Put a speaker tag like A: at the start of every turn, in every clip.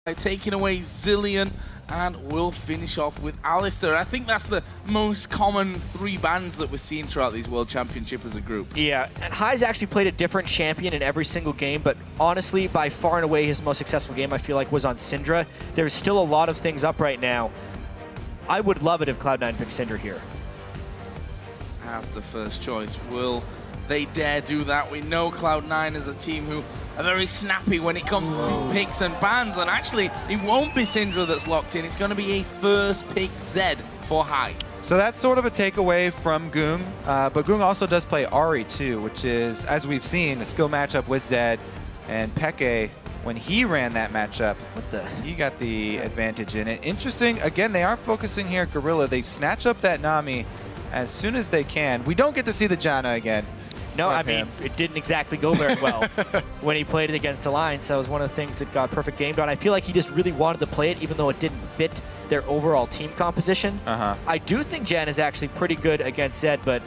A: taking away Zillion, and we'll finish off with Alistair. I think that's the most common 3 bans that we're seeing throughout these World Championship as a group.
B: Yeah, and High's actually played a different champion in every single game, but honestly, by far and away, his most successful game, I feel like, was on Syndra. There's still a lot of things up right now. I would love it if Cloud9 picked Syndra here.
A: As the first choice, will they dare do that? We know Cloud9 is a team who are very snappy when it comes to picks and bans, and actually, it won't be Syndra that's locked in. It's going to be a first pick Zed for High.
C: So that's sort of a takeaway from Ggoong, but Ggoong also does play Ahri too, which is, as we've seen, a skill matchup with Zed, and Xpeke, when he ran that matchup, he got the advantage in it. Interesting, again, they are focusing here at Gorilla. They snatch up that Nami as soon as they can. We don't get to see the Janna again.
B: No, I mean, it didn't exactly go very well when he played it against Alliance. That was one of the things that got perfect gamed on. I feel like he just really wanted to play it, even though it didn't fit their overall team composition. I do think Jan is actually pretty good against Zed, but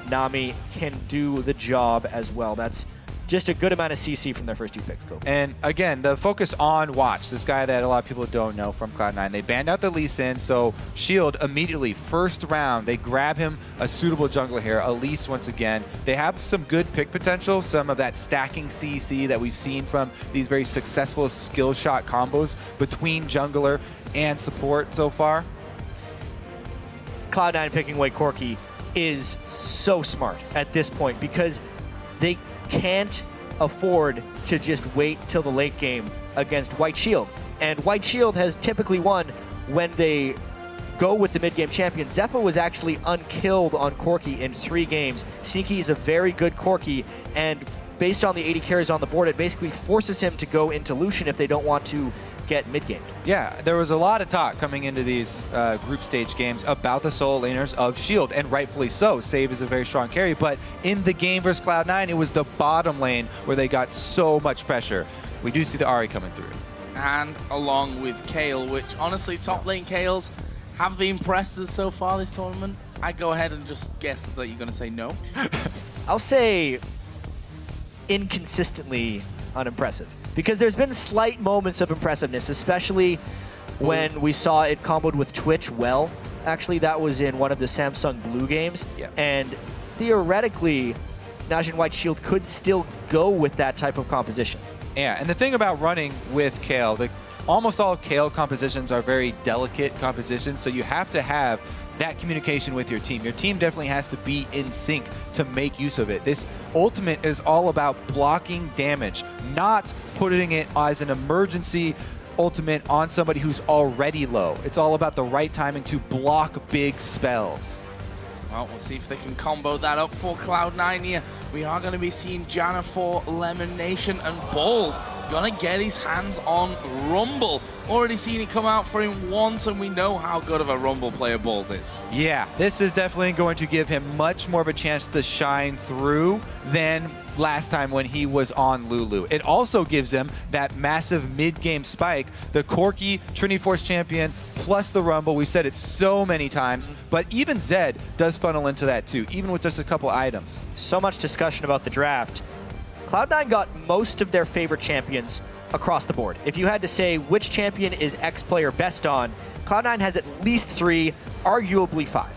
B: Nami can do the job as well. That's just a good amount of CC from their first 2 picks.
C: And again, the focus on Watch, this guy that a lot of people don't know from Cloud9. They banned out the Lee Sin, so Shield immediately, first round, they grab him a suitable jungler here, Elise once again. They have some good pick potential, some of that stacking CC that we've seen from these very successful skill shot combos between jungler and support so far.
B: Cloud9 picking away Corki is so smart at this point because they can't afford to just wait till the late game against White Shield. And White Shield has typically won when they go with the mid-game champion. Zephyr was actually unkilled on Corki in 3 games. Sneaky is a very good Corki, and based on the 80 carries on the board, it basically forces him to go into Lucian if they don't want to get mid-gamed.
C: Yeah, there was a lot of talk coming into these group stage games about the solo laners of Shield, and rightfully so. Save is a very strong carry, but in the game versus Cloud9, it was the bottom lane where they got so much pressure. We do see the Ahri coming through.
A: And along with Kayle, which honestly, top lane Kales, have they impressed us so far this tournament? I go ahead and just guess that you're going to say no.
B: I'll say inconsistently unimpressive. Because there's been slight moments of impressiveness, especially when we saw it comboed with Twitch well. Actually, that was in one of the Samsung Blue games.
C: Yeah.
B: And theoretically, Najin White Shield could still go with that type of composition.
C: Yeah, and the thing about running with Kayle, almost all Kayle compositions are very delicate compositions, so you have to have that communication with your team. Your team definitely has to be in sync to make use of it. This ultimate is all about blocking damage, not putting it as an emergency ultimate on somebody who's already low. It's all about the right timing to block big spells.
A: Well, we'll see if they can combo that up for Cloud9 here. We are going to be seeing Janna for Lemon Nation, and Balls gonna get his hands on Rumble. Already seen it come out for him once, and we know how good of a Rumble player Balls is.
C: Yeah, this is definitely going to give him much more of a chance to shine through than last time when he was on Lulu. It also gives him that massive mid-game spike, the Corki Trinity Force champion plus the Rumble. We've said it so many times, but even Zed does funnel into that too, even with just a couple items.
B: So much discussion about the draft. Cloud9 got most of their favorite champions across the board. If you had to say which champion is X player best on, Cloud9 has at least 3, arguably 5.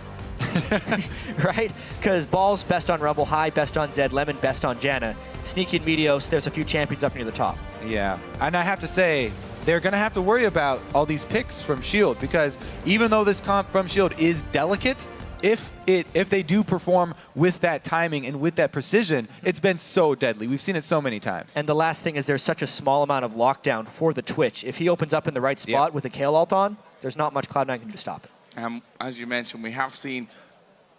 B: Right? Because Balls best on Rumble, High best on Zed, Lemon best on Janna, Sneaky and Meteos, there's a few champions up near the top.
C: Yeah, and I have to say, they're going to have to worry about all these picks from Shield, because even though this comp from Shield is delicate, if they do perform with that timing and with that precision, it's been so deadly. We've seen it so many times.
B: And the last thing is there's such a small amount of lockdown for the Twitch. If he opens up in the right spot with a Kayle ult on, there's not much Cloud9 can do to stop it.
A: As you mentioned, we have seen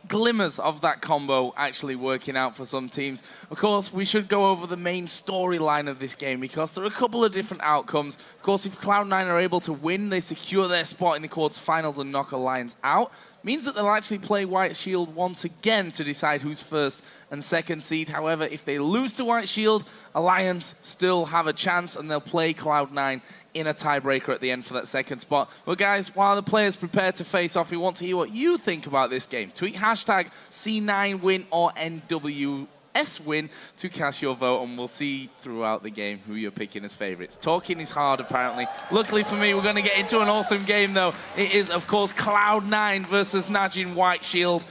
A: glimmers of that combo actually working out for some teams. Of course, we should go over the main storyline of this game because there are a couple of different outcomes. Of course, if Cloud9 are able to win, they secure their spot in the quarterfinals and knock Alliance out. Means that they'll actually play White Shield once again to decide who's first and second seed. However, if they lose to White Shield, Alliance still have a chance and they'll play Cloud9 in a tiebreaker at the end for that second spot. Well, guys, while the players prepare to face off, we want to hear what you think about this game. Tweet hashtag C9win or NWS NWS win to cast your vote, and we'll see throughout the game who you're picking as favorites. Talking is hard, apparently. Luckily for me, we're going to get into an awesome game, though. It is, of course, Cloud9 versus Najin White Shield.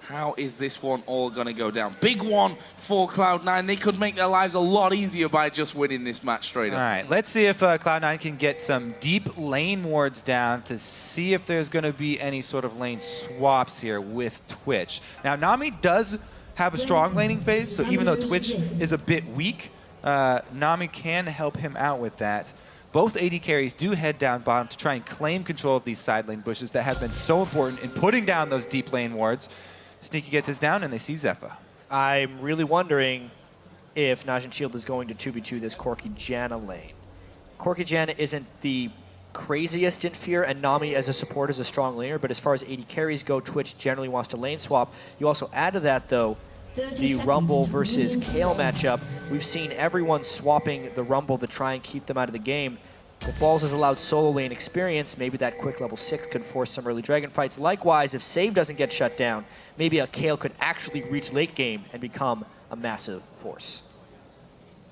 A: How is this one all going to go down? Big one for Cloud9. They could make their lives a lot easier by just winning this match straight up.
C: All right, let's see if Cloud9 can get some deep lane wards down to see if there's going to be any sort of lane swaps here with Twitch. Now, Nami does have a strong laning phase, so even though Twitch is a bit weak, Nami can help him out with that. Both AD carries do head down bottom to try and claim control of these side lane bushes that have been so important in putting down those deep lane wards. Sneaky gets his down, and they see Zephyr.
B: I'm really wondering if Najin Shield is going to 2v2 this Corki Janna lane. Corki Janna isn't the craziest in fear, and Nami as a support is a strong laner, but as far as AD carries go, Twitch generally wants to lane swap. You also add to that, though, the Rumble versus Kayle matchup. We've seen everyone swapping the Rumble to try and keep them out of the game. If Balls has allowed solo lane experience, maybe that quick level 6 could force some early dragon fights. Likewise, if save doesn't get shut down, maybe a Kayle could actually reach late game and become a massive force.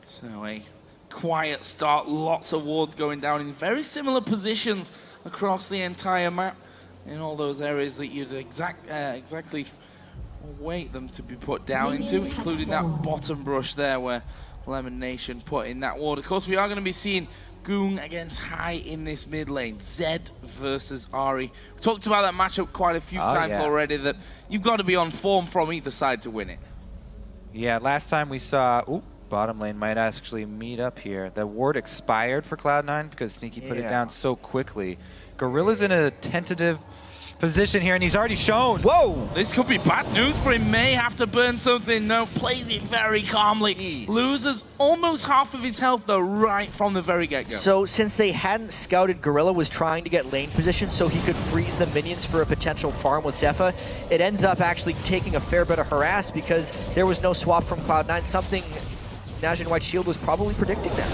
A: So a quiet start, lots of wards going down in very similar positions across the entire map, in all those areas that you'd exactly wait them to be put down into, including that bottom brush there where Lemon Nation put in that ward. Of course, we are going to be seeing Ggoong against Hai in this mid lane. Zed versus Ahri. We talked about that matchup quite a few times already, that you've got to be on form from either side to win it. Yeah,
C: last time we saw, bottom lane might actually meet up here. The ward expired for Cloud9 because Sneaky put it down so quickly. Gorilla's in a tentative position here, and he's already shown.
A: Whoa! This could be bad news for him. May have to burn something. No, plays it very calmly. Jeez. Loses almost half of his health, though, right from the very get-go.
B: So since they hadn't scouted, Gorilla was trying to get lane position so he could freeze the minions for a potential farm with Zephyr. It ends up actually taking a fair bit of harass because there was no swap from Cloud9, something Najin White Shield was probably predicting there.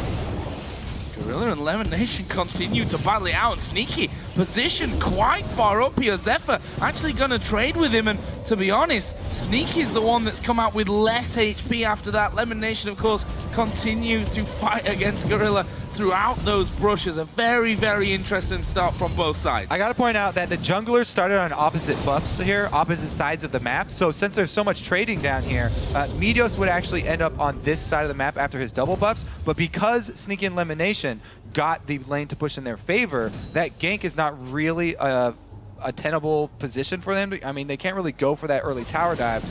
A: Gorilla and Lemon Nation continue to battle it out. Sneaky position quite far up here. Zephyr actually going to trade with him, and to be honest, Sneaky is the one that's come out with less HP after that. Lemon Nation, of course, continues to fight against Gorilla throughout those brushes. A very, very interesting start from both sides.
C: I got to point out that the junglers started on opposite buffs here, opposite sides of the map. So since there's so much trading down here, Meteos would actually end up on this side of the map after his double buffs. But because Sneaky and Lemon Nation got the lane to push in their favor, that gank is not really a tenable position for them. I mean, they can't really go for that early tower dive.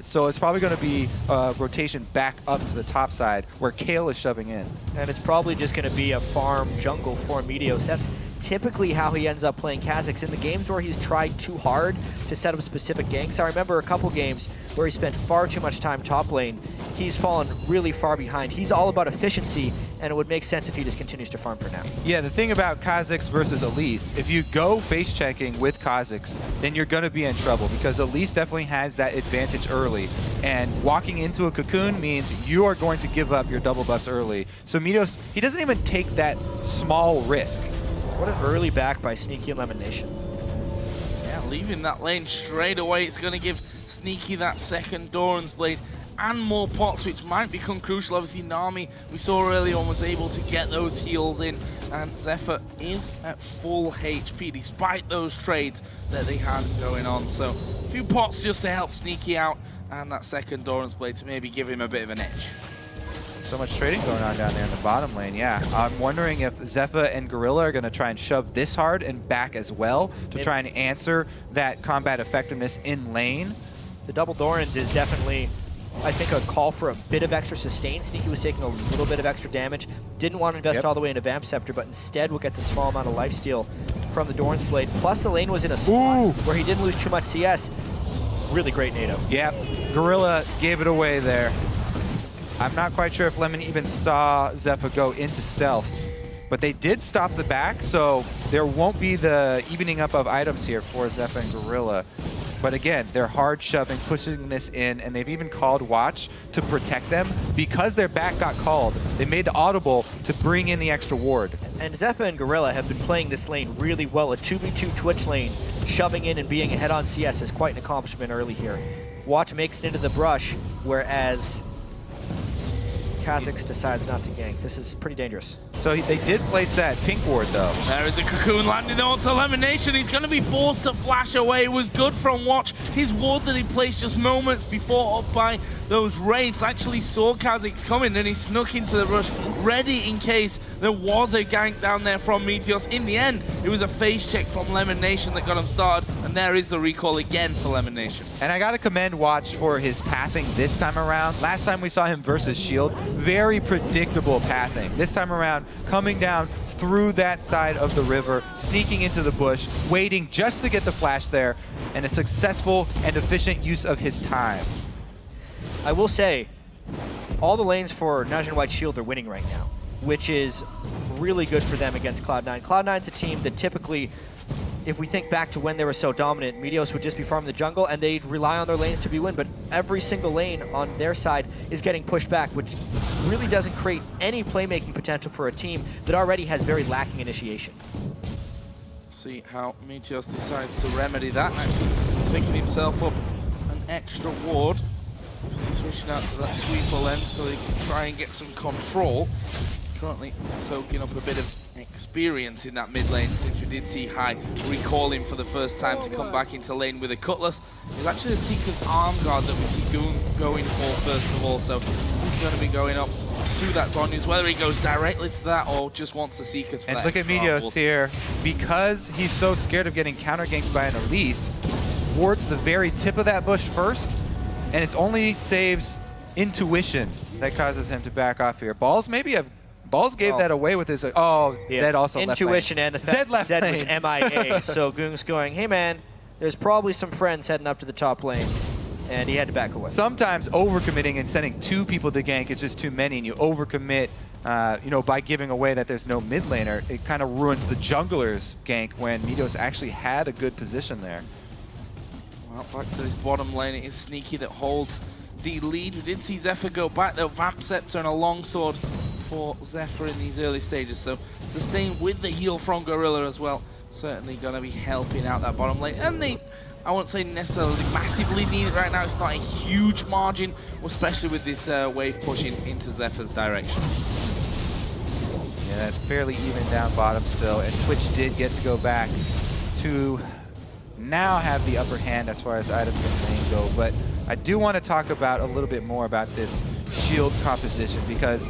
C: So it's probably going to be a rotation back up to the top side where Kayle is shoving in.
B: And it's probably just going to be a farm jungle for Meteos. That's typically how he ends up playing Kha'Zix. In the games where he's tried too hard to set up specific ganks, I remember a couple games where he spent far too much time top lane. He's fallen really far behind. He's all about efficiency, and it would make sense if he just continues to farm for now.
C: Yeah, the thing about Kha'Zix versus Elise, if you go face checking with Kha'Zix, then you're going to be in trouble because Elise definitely has that advantage early. And walking into a cocoon means you are going to give up your double buffs early. So Meteos, he doesn't even take that small risk.
B: What an early back by Sneaky and Lemon Nation.
A: Yeah, leaving that lane straight away. It's going to give Sneaky that second Doran's Blade and more pots, which might become crucial. Obviously, Nami, we saw earlier on, was able to get those heals in, and Zephyr is at full HP despite those trades that they had going on. So a few pots just to help Sneaky out, and that second Doran's Blade to maybe give him a bit of an edge.
C: So much trading going on down there in the bottom lane, yeah. I'm wondering if Zephyr and Gorilla are going to try and shove this hard and back as well to try and answer that combat effectiveness in lane.
B: The double Dorans is definitely, I think, a call for a bit of extra sustain. Sneaky was taking a little bit of extra damage. Didn't want to invest all the way into Vamp Scepter, but instead will get the small amount of lifesteal from the Doran's Blade. Plus the lane was in a spot where he didn't lose too much CS. Really great NATO.
C: Yep, Gorilla gave it away there. I'm not quite sure if Lemon even saw Zephyr go into stealth, but they did stop the back, so there won't be the evening up of items here for Zephyr and Gorilla. But again, they're hard shoving, pushing this in, and they've even called Watch to protect them. Because their back got called, they made the audible to bring in the extra ward.
B: And Zephyr and Gorilla have been playing this lane really well. A 2v2 Twitch lane, shoving in and being ahead on CS is quite an accomplishment early here. Watch makes it into the brush, whereas Kha'Zix decides not to gank. This is pretty dangerous.
C: So they did place that pink ward, though.
A: There is a Cocoon landing onto Elimination. He's going to be forced to flash away. It was good from Watch. His ward that he placed just moments before up by those Wraiths actually saw Kha'Zix coming, and he snuck into the rush, ready in case there was a gank down there from Meteos. In the end, it was a face check from Lemon Nation that got him started, and there is the recall again for Lemon Nation.
C: And I got to commend Watch for his pathing this time around. Last time we saw him versus Shield, very predictable pathing. This time around, coming down through that side of the river, sneaking into the bush, waiting just to get the flash there, and a successful and efficient use of his time.
B: I will say, all the lanes for Najin White Shield are winning right now, which is really good for them against Cloud9. Cloud9's a team that typically, if we think back to when they were so dominant, Meteos would just be farming the jungle and they'd rely on their lanes to be win, but every single lane on their side is getting pushed back, which really doesn't create any playmaking potential for a team that already has very lacking initiation.
A: See how Meteos decides to remedy that, actually picking himself up an extra ward. Obviously switching out to that sweeper lens so he can try and get some control. Currently soaking up a bit of experience in that mid lane, since we did see High recall him for the first time to come back into lane with a Cutlass. It's actually a Seeker's Arm Guard that we see Ggoong going for first of all, so he's going to be going up to that Zhonya's, whether he goes directly to that or just wants the Seekers for
C: and
A: that.
C: Look at Meteos here, because he's so scared of getting counter-ganked by an Elise, wards the very tip of that bush first, and it's only saves intuition that causes him to back off here. Balls gave that away with his, yeah. Zed also
B: intuition
C: left lane.
B: And the fact
C: Zed
B: was MIA, so Ggoong's going, hey man, there's probably some friends heading up to the top lane, and he had to back away.
C: Sometimes overcommitting and sending 2 people to gank is just too many, and you overcommit, you know, by giving away that there's no mid laner. It kind of ruins the jungler's gank when Meteos actually had a good position there.
A: Well, back to this bottom lane, it is Sneaky that holds the lead. We did see Zephyr go back though, Vamp Scepter and a longsword for Zephyr in these early stages, so Sustain with the heal from Gorilla as well, certainly going to be helping out that bottom lane. And they, I won't say necessarily massively needed right now, it's not a huge margin, especially with this wave pushing into Zephyr's direction.
C: Yeah, that's fairly even down bottom still, and Twitch did get to go back to now have the upper hand as far as items in lane go, but I do want to talk about a little bit more about this shield composition, because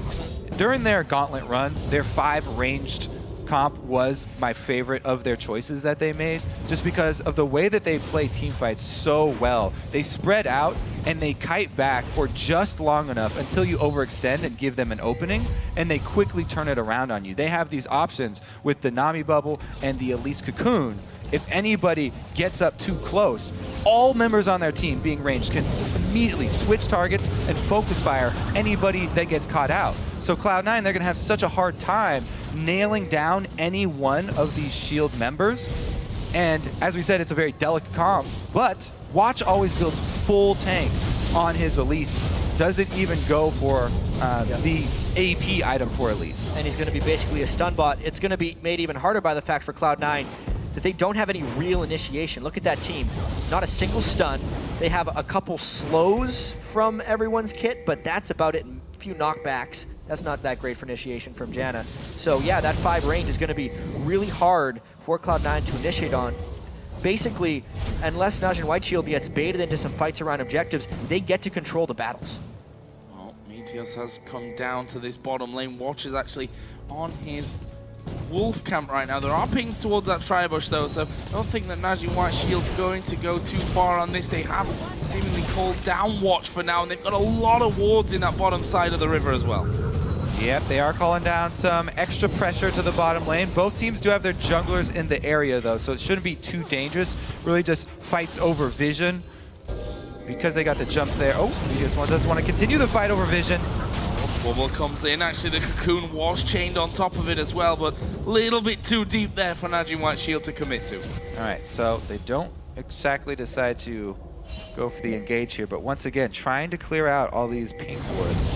C: during their gauntlet run, their 5 ranged comp was my favorite of their choices that they made, just because of the way that they play teamfights so well. They spread out and they kite back for just long enough until you overextend and give them an opening, and they quickly turn it around on you. They have these options with the Nami Bubble and the Elise Cocoon. If anybody gets up too close, all members on their team being ranged can immediately switch targets and focus fire anybody that gets caught out. So Cloud9, they're going to have such a hard time nailing down any one of these shield members. And as we said, it's a very delicate comp, but Watch always builds full tank on his Elise. Doesn't even go for the AP item for Elise.
B: And he's going to be basically a stun bot. It's going to be made even harder by the fact for Cloud9 that they don't have any real initiation. Look at that team. Not a single stun. They have a couple slows from everyone's kit, but that's about it. And a few knockbacks. That's not that great for initiation from Janna. So yeah, that 5 range is going to be really hard for Cloud9 to initiate on. Basically, unless Najin White Shield gets baited into some fights around objectives, they get to control the battles.
A: Well, Meteos has come down to this bottom lane. Watch is actually on his wolf camp right now. There are pings towards that tri-bush though, so I don't think that Najin White Shield's going to go too far on this. They have seemingly called down Watch for now, and they've got a lot of wards in that bottom side of the river as well.
C: Yep, they are calling down some extra pressure to the bottom lane. Both teams do have their junglers in the area though, so it shouldn't be too dangerous. Really just fights over vision because they got the jump there. Oh, he just doesn't want to continue the fight over vision.
A: Bubble comes in. Actually, the Cocoon was chained on top of it as well, but a little bit too deep there for Najin White Shield to commit to.
C: All right, so they don't exactly decide to go for the engage here, but once again, trying to clear out all these pink wards.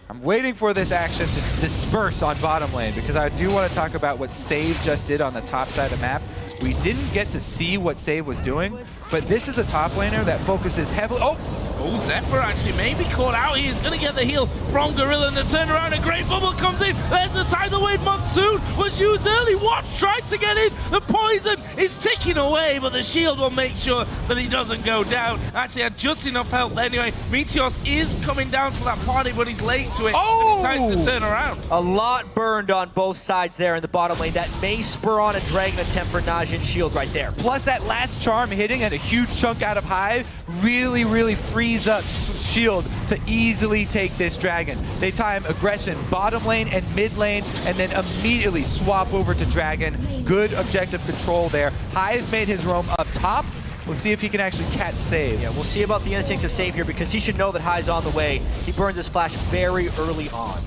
C: I'm waiting for this action to disperse on bottom lane, because I do want to talk about what Save just did on the top side of the map. We didn't get to see what Save was doing, but this is a top laner that focuses heavily.
A: Oh, Zephyr actually may be caught out. He is going to get the heal from Gorilla, and the turnaround. A great bubble comes in. There's the tidal wave. Monsoon was used early. Watch tried to get in. The poison is ticking away, but the shield will make sure that he doesn't go down. Actually had just enough health anyway. Meteos is coming down to that party, but he's late to it.
B: Oh!
A: Time to turn around.
B: A lot burned on both sides there in the bottom lane. That may spur on a Dragon attempt for Najin's shield right there.
C: Plus that last charm hitting and a huge chunk out of Hive really, really frees up shield to easily take this dragon. They time aggression bottom lane and mid lane, and then immediately swap over to dragon. Good objective control there. Hive's made his roam up top. We'll see if he can actually catch Save.
B: Yeah, we'll see about the instincts of Save here, because he should know that High's on the way. He burns his flash very early on.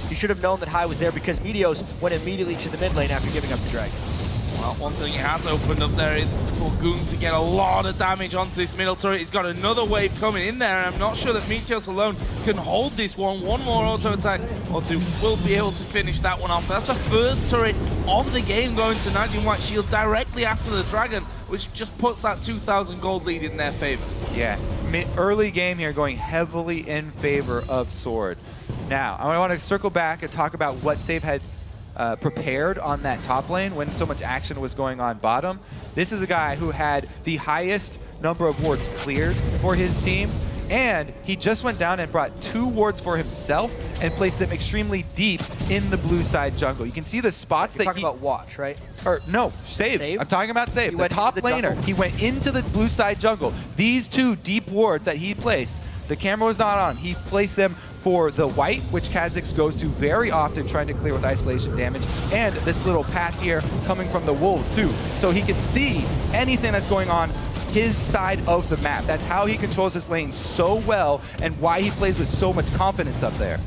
B: He should have known that High was there, because Meteos went immediately to the mid lane after giving up the dragon.
A: Well, one thing he has opened up there is for Ggoong to get a lot of damage onto this middle turret. He's got another wave coming in there, and I'm not sure that Meteos alone can hold this one. One more auto attack or two will be able to finish that one off. That's the first turret of the game going to Najin White Shield directly after the dragon, which just puts that 2,000 gold lead in their favor.
C: Yeah, early game here going heavily in favor of Sword. Now, I want to circle back and talk about what Save had prepared on that top lane when so much action was going on bottom. This is a guy who had the highest number of wards cleared for his team, and he just went down and brought 2 wards for himself and placed them extremely deep in the blue side jungle. You can see the spots
B: You're
C: that
B: talking about Watch, right?
C: Or no, Save. I'm talking about Save. The top laner. He went into the blue side jungle. These 2 deep wards that he placed, the camera was not on. He placed them for the white, which Kha'Zix goes to very often trying to clear with isolation damage, and this little path here coming from the wolves too. So he can see anything that's going on his side of the map. That's how he controls his lane so well, and why he plays with so much confidence up there.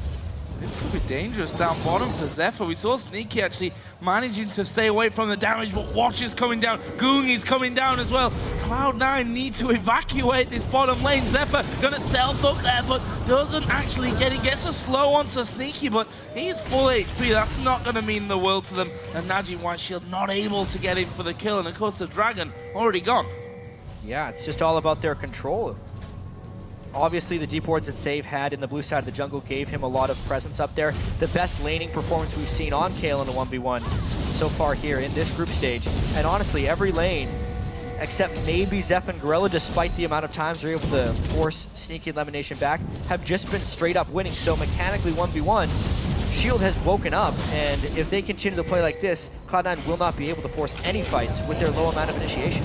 A: This could be dangerous down bottom for Zephyr. We saw Sneaky actually managing to stay away from the damage, but Watch is coming down. Ggoong is coming down as well. Cloud9 need to evacuate this bottom lane. Zephyr gonna stealth up there, but doesn't actually get it. Gets a slow onto Sneaky, but he's full HP. That's not gonna mean the world to them. And Najin White Shield not able to get in for the kill, and of course the dragon already gone.
B: Yeah, it's just all about their control. Obviously, the deep wards that Save had in the blue side of the jungle gave him a lot of presence up there. The best laning performance we've seen on Kayle in a 1v1 so far here in this group stage. And honestly, every lane, except maybe Zeph and Gorilla, despite the amount of times they're able to force Sneaky elimination back, have just been straight up winning. So mechanically, 1v1, Shield has woken up, and if they continue to play like this, Cloud9 will not be able to force any fights with their low amount of initiation.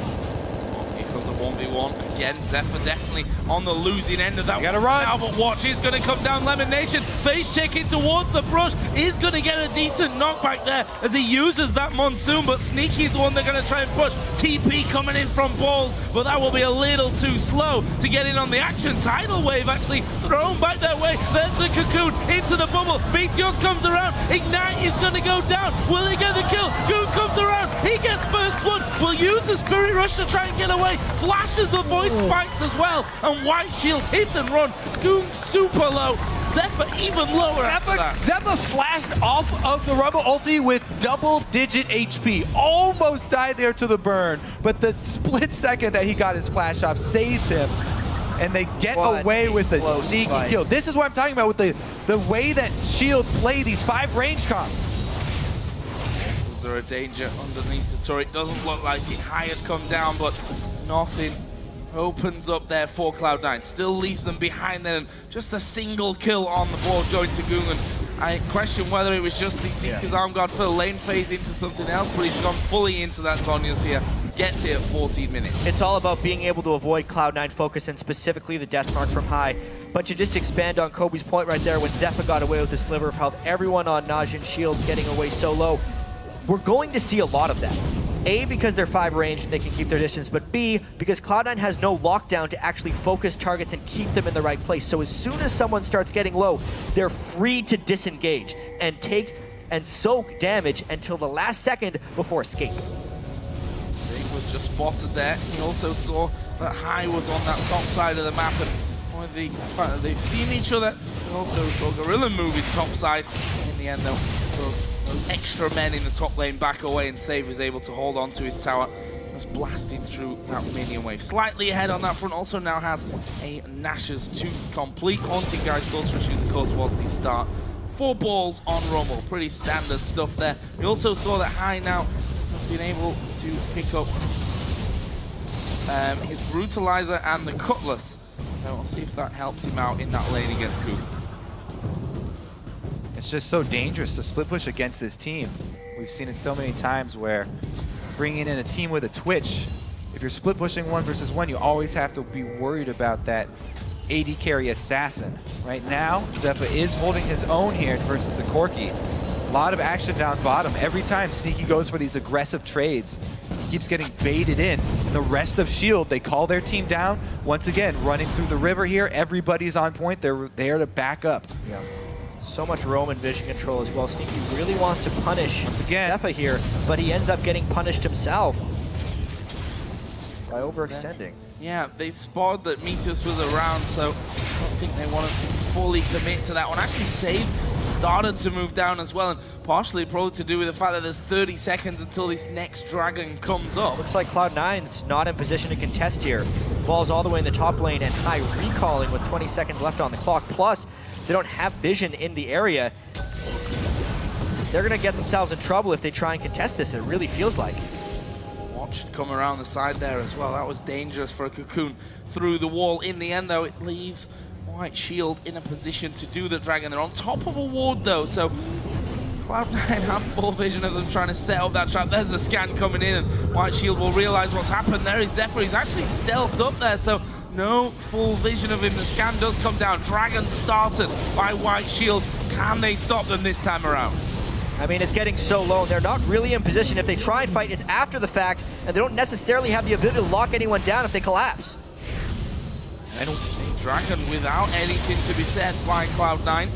A: Comes a 1v1 again. Zephyr definitely on the losing end of that.
C: Gotta run
A: now, but Watch is going to come down. Lemon Nation face checking towards the brush, is going to get a decent knockback there as he uses that Monsoon, but Sneaky's the one they're going to try and push. TP coming in from balls, but that will be a little too slow to get in on the action. Tidal wave actually thrown back their way. There's the cocoon into the bubble. Meteos comes around. Ignite is going to go down. Will he get the kill? Ggoong comes around. He gets first blood. Will use the Spirit Rush to try and get away. Flashes the void spikes as well, and White Shield hit and run. Ggoong super low. Zephyr even lower after that.
C: Zephyr flashed off of the Rumble ulti with double-digit HP. Almost died there to the burn, but the split second that he got his flash off saves him, and they get away with a sneaky kill. This is what I'm talking about with the way that Shield play these 5 range comps.
A: Is there a danger underneath the turret? Doesn't look like it. High had come down, but nothing opens up there for Cloud9. Still leaves them behind there, and just a single kill on the board going to Ggoong. And I question whether it was just the Seeker's Arm Guard for the lane phase into something else, but he's gone fully into that Zhonya's here. Gets it at 14 minutes.
B: It's all about being able to avoid Cloud9 focus, and specifically the death mark from High. But to just expand on Kobe's point right there, when Zephyr got away with the sliver of health, everyone on Najin Shields getting away so low, we're going to see a lot of that. A, because they're 5 range and they can keep their distance, but B, because Cloud9 has no lockdown to actually focus targets and keep them in the right place. So as soon as someone starts getting low, they're free to disengage and take and soak damage until the last second before escape.
A: Big was just spotted there. He also saw that High was on that top side of the map, and with the fact that they've seen each other, and also saw Gorilla moving top side. In the end, though, Those extra men in the top lane back away, and Save is able to hold on to his tower. Just blasting through that minion wave. Slightly ahead on that front, also now has a Nash's to complete. Haunting Guy's thoughts for shoes, of course, was the start. 4 balls on Rumble, pretty standard stuff there. We also saw that High now has been able to pick up his Brutalizer and the Cutlass. So we'll see if that helps him out in that lane against Ggoong.
C: It's just so dangerous to split push against this team. We've seen it so many times where bringing in a team with a Twitch, if you're split pushing 1 versus 1, you always have to be worried about that AD carry assassin. Right now, Zephyr is holding his own here versus the Corki. A lot of action down bottom. Every time Sneaky goes for these aggressive trades, he keeps getting baited in. And the rest of Shield, they call their team down. Once again, running through the river here. Everybody's on point. They're there to back up.
B: Yeah. So much roam and vision control as well. Sneaky really wants to punish
C: Once again,
B: Zephyr here, but he ends up getting punished himself by overextending.
A: Yeah, they spotted that Meteos was around, so I don't think they wanted to fully commit to that one. Actually, Save started to move down as well, and partially probably to do with the fact that there's 30 seconds until this next dragon comes up.
B: Looks like Cloud9's not in position to contest here. Ball's all the way in the top lane, and High recalling with 20 seconds left on the clock. Plus, they don't have vision in the area. They're going to get themselves in trouble if they try and contest this, it really feels like.
A: Watch it come around the side there as well. That was dangerous for a Cocoon through the wall. In the end, though, it leaves White Shield in a position to do the dragon. They're on top of a ward, though, so Cloud9 have full vision of them trying to set up that trap. There's a scan coming in, and White Shield will realize what's happened. There is Zephyr. He's actually stealthed up there, so no full vision of him. The scan does come down. Dragon started by White Shield. Can they stop them this time around?
B: I mean, it's getting so low. They're not really in position. If they try and fight, it's after the fact, and they don't necessarily have the ability to lock anyone down if they collapse.
A: And Dragon without anything to be said by Cloud9.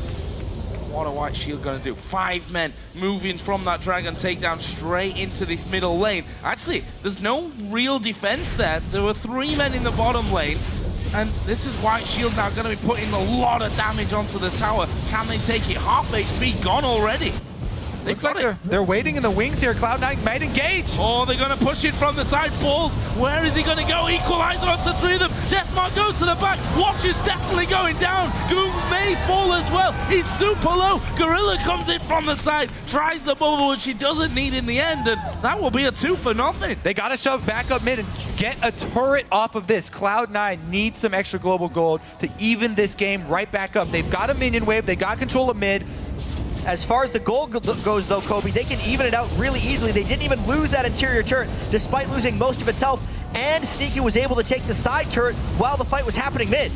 A: What are White Shield going to do? 5 men moving from that Dragon takedown straight into this middle lane. Actually, there's no real defense there. There were 3 men in the bottom lane. And this is White Shield now going to be putting a lot of damage onto the tower. Can they take it? Half HP gone already.
C: Looks like they're waiting in the wings here. Cloud9 might engage.
A: Oh, they're going to push it from the side. Balls. Where is he going to go? Equalizer onto 3 of them. Deathmark goes to the back. Watch is definitely going down. Ggoong may fall as well. He's super low. Gorilla comes in from the side. Tries the bubble, which she doesn't need in the end. And that will be a 2 for nothing.
C: They got to shove back up mid and get a turret off of this. Cloud9 needs some extra global gold to even this game right back up. They've got a minion wave. They got control of mid.
B: As far as the goal goes, though, Kobe, they can even it out really easily. They didn't even lose that interior turret, despite losing most of its health. And Sneaky was able to take the side turret while the fight was happening mid.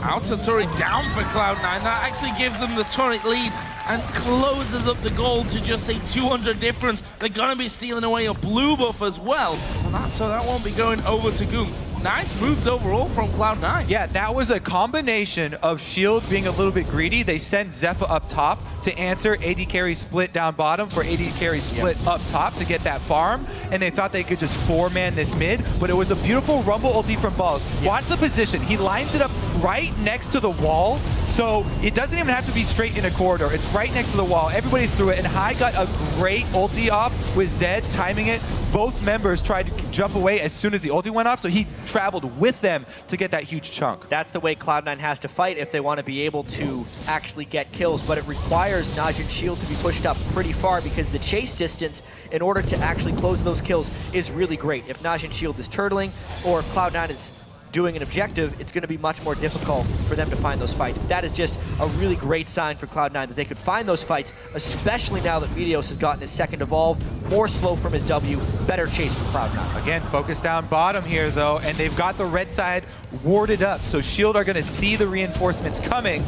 A: Outer turret down for Cloud9. That actually gives them the turret lead and closes up the goal to just say 200 difference. They're going to be stealing away a blue buff as well. And so that won't be going over to Ggoong. Nice moves overall from Cloud9.
C: Yeah, that was a combination of Shield being a little bit greedy. They sent Zephyr up top to answer AD carry split down bottom for AD carry split up top to get that farm. And they thought they could just 4-man this mid, but it was a beautiful Rumble ulti from Balls. Watch the position. He lines it up right next to the wall. So it doesn't even have to be straight in a corridor. It's right next to the wall. Everybody's through it. And High got a great ulti off with Zed timing it. Both members tried to jump away as soon as the ulti went off, so he traveled with them to get that huge chunk.
B: That's the way Cloud9 has to fight if they want to be able to actually get kills, but it requires Najin Shield to be pushed up pretty far because the chase distance in order to actually close those kills is really great. If Najin Shield is turtling or if Cloud9 is doing an objective, it's going to be much more difficult for them to find those fights. But that is just a really great sign for Cloud9 that they could find those fights, especially now that Meteos has gotten his second evolve, more slow from his W, better chase for Cloud9.
C: Again, focus down bottom here though, and they've got the red side warded up, so Shield are going to see the reinforcements coming.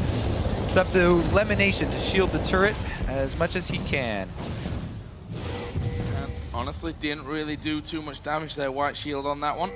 C: It's up to Lemonation to shield the turret as much as he can.
A: And honestly, didn't really do too much damage there, White Shield on that one.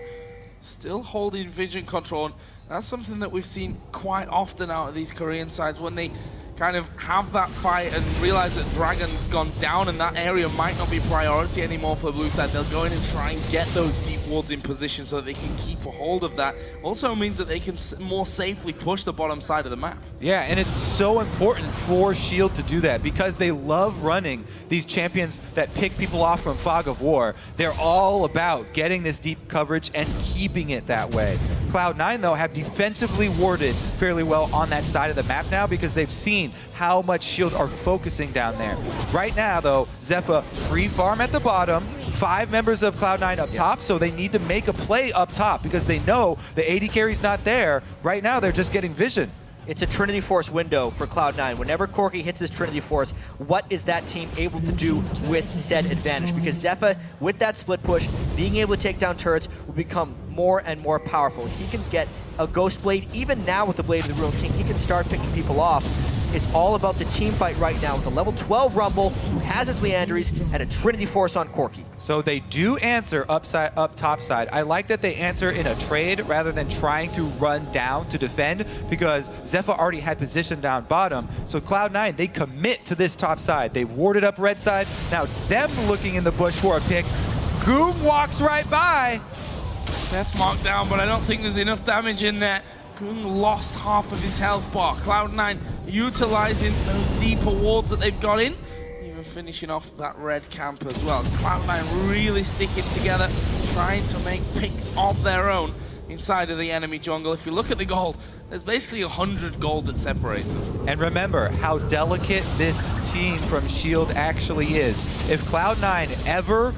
A: Still holding vision control, and that's something that we've seen quite often out of these Korean sides when they kind of have that fight and realize that Dragon's gone down, and that area might not be priority anymore for the blue side. They'll go in and try and get those deep wards in position so that they can keep a hold of that. Also means that they can more safely push the bottom side of the map.
C: Yeah, and it's so important for Shield to do that because they love running these champions that pick people off from Fog of War. They're all about getting this deep coverage and keeping it that way. Cloud9, though, have defensively warded fairly well on that side of the map now because they've seen how much Shield are focusing down there. Right now, though, Zephyr free farm at the bottom, 5 members of Cloud9 up top, so they need to make a play up top because they know the AD carry's not there. Right now, they're just getting vision.
B: It's a Trinity Force window for Cloud9. Whenever Corki hits his Trinity Force, what is that team able to do with said advantage? Because Zephyr, with that split push, being able to take down turrets will become more and more powerful. He can get a Ghost Blade, even now with the Blade of the Ruin King, he can start picking people off. It's all about the team fight right now with a level 12 Rumble who has his Leandries and a Trinity Force on Corki.
C: So they do answer up top side. I like that they answer in a trade rather than trying to run down to defend because Zephyr already had position down bottom. So Cloud9, they commit to this top side. They've warded up red side. Now it's them looking in the bush for a pick. Ggoong walks right by.
A: Death mark down, but I don't think there's enough damage in there. Ggoong lost half of his health bar. Cloud9 utilizing those deeper wards that they've got in, even finishing off that red camp as well. Cloud9 really sticking together, trying to make picks of their own inside of the enemy jungle. If you look at the gold, there's basically 100 gold that separates them.
C: And remember how delicate this team from Shield actually is. If Cloud9 ever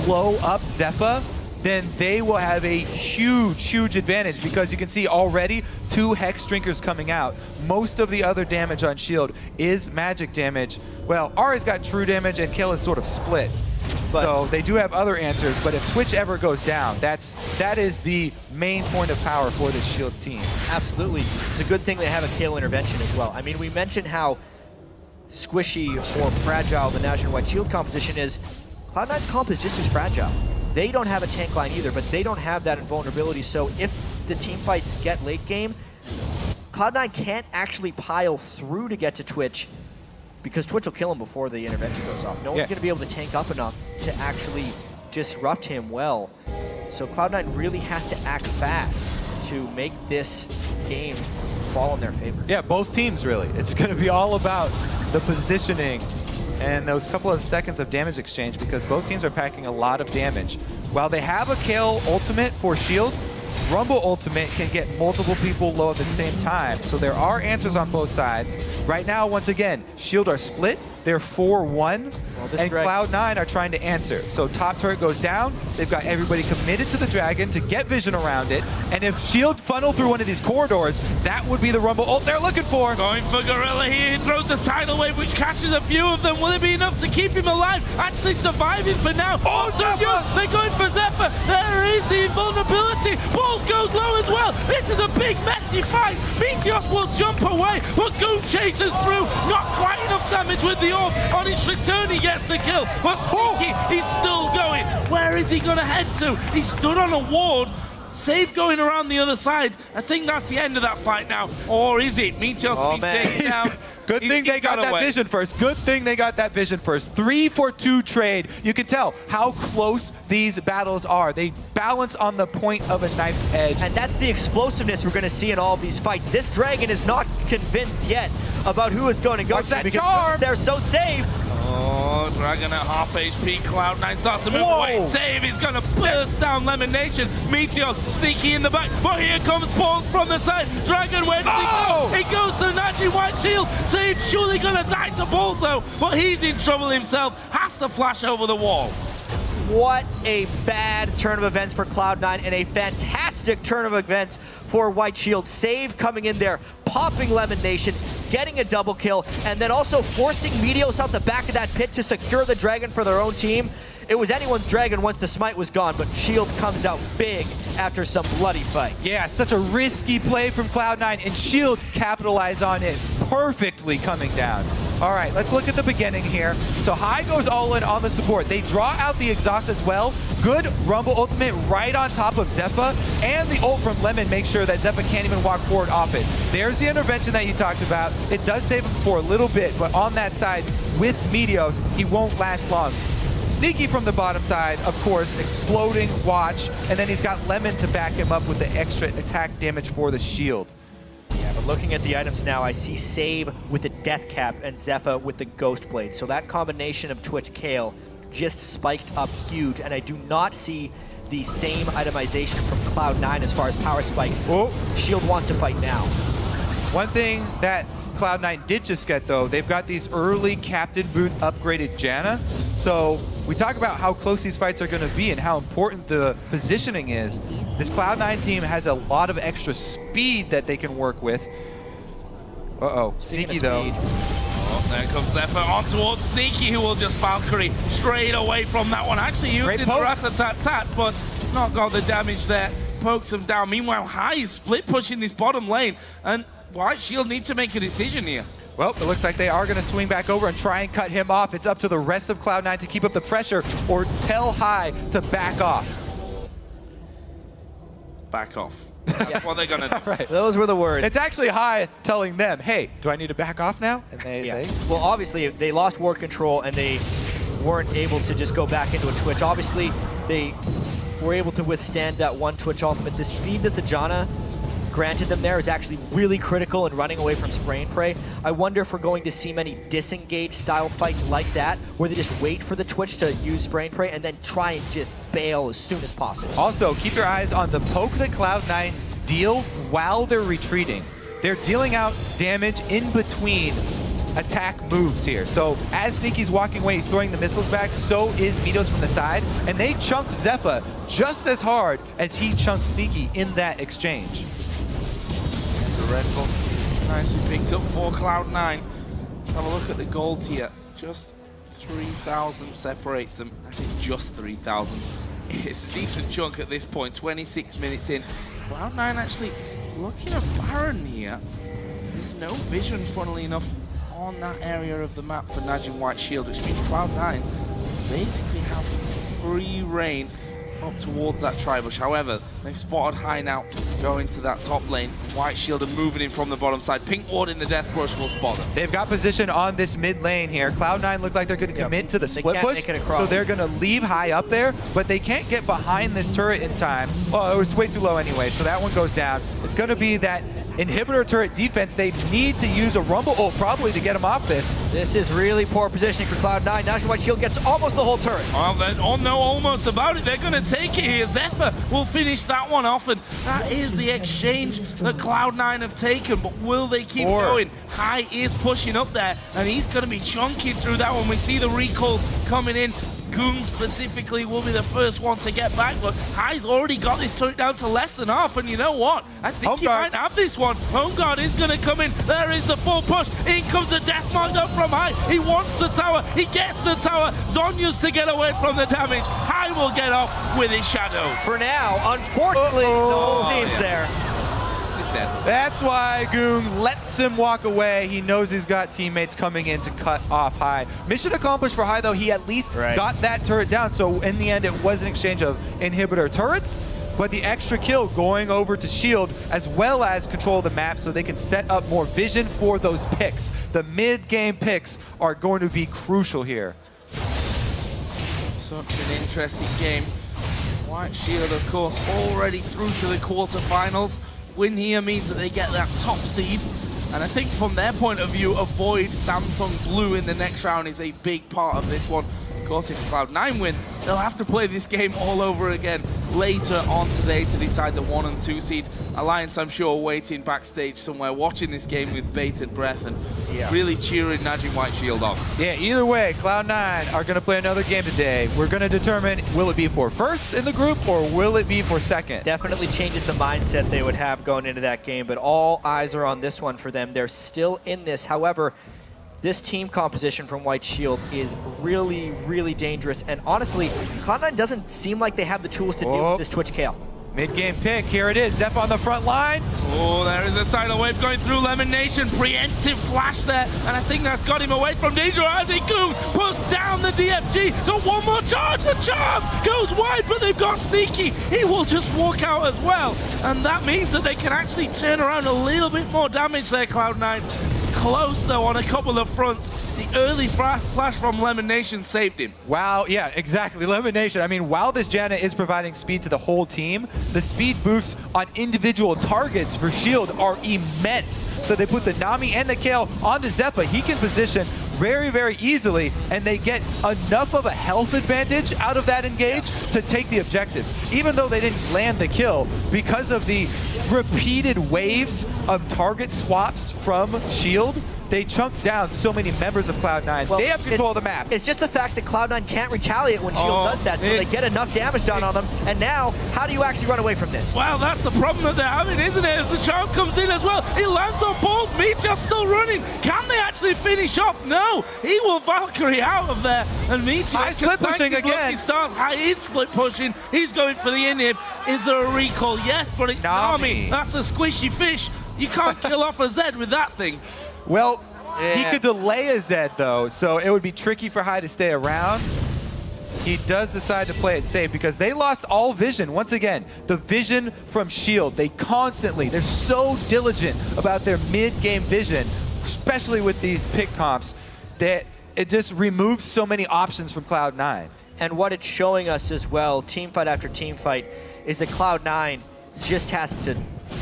C: blow up Zephyr, then they will have a huge, huge advantage because you can see already 2 Hex Drinkers coming out. Most of the other damage on Shield is magic damage. Well, Ari's got true damage and Kill is sort of split. So they do have other answers, but if Twitch ever goes down, that is the main point of power for this Shield team.
B: Absolutely. It's a good thing they have a Kayle intervention as well. I mean, we mentioned how squishy or fragile the Najin White Shield composition is. Cloud9's comp is just as fragile. They don't have a tank line either, but they don't have that invulnerability. So if the team fights get late game, Cloud9 can't actually pile through to get to Twitch because Twitch will kill him before the intervention goes off. No one's going to be able to tank up enough to actually disrupt him well. So Cloud9 really has to act fast to make this game fall in their favor.
C: Yeah, both teams really. It's going to be all about the positioning and those couple of seconds of damage exchange because both teams are packing a lot of damage. While they have a Kayle ultimate for Shield, Rumble ultimate can get multiple people low at the same time. So there are answers on both sides. Right now, once again, Shield are split. They're 4-1, and Cloud9 are trying to answer. So top turret goes down. They've got everybody committed to the Dragon to get vision around it. And if Shield funnel through one of these corridors, that would be the Rumble ult they're looking for.
A: Going for Gorilla here. He throws a tidal wave, which catches a few of them. Will it be enough to keep him alive? Actually surviving for now. Oh, they're going for Zephyr. There is the invulnerability. Balls goes low as well. This is a big, messy fight. Meteos will jump away, but Ggoong chases through. Not quite enough damage with the orb. On his return, he gets the kill. But Sneaky, he's still going. Where is he going to head to? He stood on a ward. Save going around the other side. I think that's the end of that fight now. Or is it? Meteos being chased down.
C: Good thing they got that vision first. Good thing they got that vision first. 3-for-2 trade. You can tell how close these battles are. They balance on the point of a knife's edge.
B: And that's the explosiveness we're going to see in all of these fights. This Dragon is not convinced yet about who is going to go
C: Watch that
B: because
C: charm.
B: they're so safe.
A: Oh, Dragon at half HP. Cloud9 starts to move away. Save is going to burst down Lemon Nation. Meteos sneaky in the back. But here comes Balls from the side. Dragon, where did he go? He goes to Najin White Shield. Save surely going to die to Balls though. But he's in trouble himself. Has to flash over the wall.
B: What a bad turn of events for Cloud9 and a fantastic turn of events for White Shield. Save coming in there, popping Lemon Nation, getting a double kill, and then also forcing Meteos out the back of that pit to secure the Dragon for their own team. It was anyone's Dragon once the smite was gone, but Shield comes out big after some bloody fights.
C: Yeah, such a risky play from Cloud9, and Shield capitalized on it perfectly coming down. All right, let's look at the beginning here. So High goes all in on the support. They draw out the exhaust as well. Good Rumble ultimate right on top of Zephyr, and the ult from Lemon makes sure that Zephyr can't even walk forward off it. There's the intervention that you talked about. It does save him for a little bit, but on that side with Meteos, he won't last long. Sneaky from the bottom side, of course, exploding watch, and then he's got Lemon to back him up with the extra attack damage for the shield.
B: Yeah, but looking at the items now, I see Save with the Death Cap and Zephyr with the Ghost Blade. So that combination of Twitch Kale just spiked up huge, and I do not see the same itemization from Cloud9 as far as power spikes.
C: Oh.
B: Shield wants to fight now.
C: One thing that Cloud9 did just get, though, they've got these early Captain Boot upgraded Janna. So we talk about how close these fights are going to be and how important the positioning is. This Cloud9 team has a lot of extra speed that they can work with. Uh-oh, Sneaky though.
A: Oh, there comes Zephyr on towards Sneaky, who will just Valkyrie straight away from that one. Actually used in the rat-a-tat-tat, but not got the damage there. Pokes him down. Meanwhile, High is split pushing this bottom lane, and White Shield needs to make a decision here.
C: Well, it looks like they are going to swing back over and try and cut him off. It's up to the rest of Cloud9 to keep up the pressure or tell High to back off.
A: Back off. That's what they're going to do.
C: Right.
B: Those were the words.
C: It's actually High telling them, hey, do I need to back off now? And they say,
B: Well, obviously, they lost war control and they weren't able to just go back into a Twitch. Obviously, they were able to withstand that one Twitch ultimate. The speed that the Janna granted them there is actually really critical in running away from spray and pray. I wonder if we're going to see many disengage style fights like that, where they just wait for the Twitch to use spray and pray and then try and just bail as soon as possible.
C: Also, keep your eyes on the poke that Cloud9 deal while they're retreating. They're dealing out damage in between attack moves here. So as Sneaky's walking away, he's throwing the missiles back, so is Meteos from the side, and they chunked Zephyr just as hard as he chunked Sneaky in that exchange.
A: Rekkles nicely picked up for Cloud9. Have a look at the gold tier. Just 3,000 separates them. I think just 3,000. It's a decent chunk at this point. 26 minutes in. Cloud9 actually looking at Baron here. There's no vision, funnily enough, on that area of the map for Najin White Shield, which means Cloud9 basically have free reign up towards that tri-bush. However, they've spotted High now going to that top lane. White Shield are moving in from the bottom side. Pink Ward in the Death Brush will spot them.
C: They've got position on this mid lane here. Cloud9 look like they're going to commit to the split push, so they're going to leave High up there, but they can't get behind this turret in time. Well, it was way too low anyway, so that one goes down. It's going to be that inhibitor turret defense. They need to use a Rumble ult probably to get him off this.
B: This is really poor positioning for Cloud9. Najin White Shield gets almost the whole turret.
A: Well, then, oh no, almost about it. They're going to take it here. Zephyr will finish that one off, and that is the exchange that Cloud9 have taken. But will they keep going? High is pushing up there, and he's going to be chunking through that one. We see the recall coming in. Ggoong specifically will be the first one to get back, but High's already got this turret down to less than half, and you know what? I think he might have this one. Home Guard is going to come in. There is the full push. In comes the death mark up from High. He wants the tower. He gets the tower. Zhonya's to get away from the damage. High will get off with his shadows.
B: For now, unfortunately, the whole team's there.
C: That's why Ggoong lets him walk away. He knows he's got teammates coming in to cut off High. Mission accomplished for High, though. He at least got that turret down. So in the end, it was an exchange of inhibitor turrets, but the extra kill going over to Shield, as well as control the map so they can set up more vision for those picks. The mid-game picks are going to be crucial here.
A: Such an interesting game. White Shield, of course, already through to the quarterfinals. Win here means that they get that top seed, and I think from their point of view, avoid Samsung Blue in the next round is a big part of this one. Of course, if Cloud9 win, they'll have to play this game all over again later on today to decide the 1 and 2 seed. Alliance, I'm sure, waiting backstage somewhere, watching this game with bated breath and really cheering Najin White Shield on.
C: Yeah, either way, Cloud9 are going to play another game today. We're going to determine, will it be for first in the group or will it be for second?
B: Definitely changes the mindset they would have going into that game, but all eyes are on this one for them. They're still in this. However, this team composition from White Shield is really, really dangerous. And honestly, Cloud9 doesn't seem like they have the tools to deal with this Twitch Kale.
C: Mid-game pick, here it is. Zep on the front line.
A: Oh, there is a tidal wave going through Lemon Nation. Preemptive flash there, and I think that's got him away from danger as Ggoong puts down the DFG. Got one more charge. The charm goes wide, but they've got Sneaky. He will just walk out as well, and that means that they can actually turn around a little bit more damage there, Cloud9. Close, though, on a couple of fronts. The early flash from Lemon Nation saved him.
C: Wow, yeah, exactly. Lemon Nation. I mean, while this Janna is providing speed to the whole team, the speed boosts on individual targets for Shield are immense. So they put the Nami and the Kale onto Zeppa. He can position very, very easily, and they get enough of a health advantage out of that engage to take the objectives. Even though they didn't land the kill, because of the repeated waves of target swaps from Shield, they chunked down so many members of Cloud9.
B: Well,
C: they have control of the map.
B: It's just the fact that Cloud9 can't retaliate when Shield does that, so they get enough damage done on them. And now, how do you actually run away from this?
A: Well, that's the problem that they're having, isn't it? As the charm comes in as well, he lands on balls. Meteos still running. Can they actually finish off? No, he will Valkyrie out of there, and Meteos
C: split pushing again.
A: Stars. High is split pushing. He's going for the inhib. Is there a recall? Yes, but it's Nami. That's a squishy fish. You can't kill off a Zed with that thing.
C: Well, he could delay a Zed, though, so it would be tricky for High to stay around. He does decide to play it safe because they lost all vision. Once again, the vision from Shield, they're so diligent about their mid-game vision, especially with these pick comps, that it just removes so many options from Cloud9.
B: And what it's showing us as well, team fight after team fight, is that Cloud9 just has to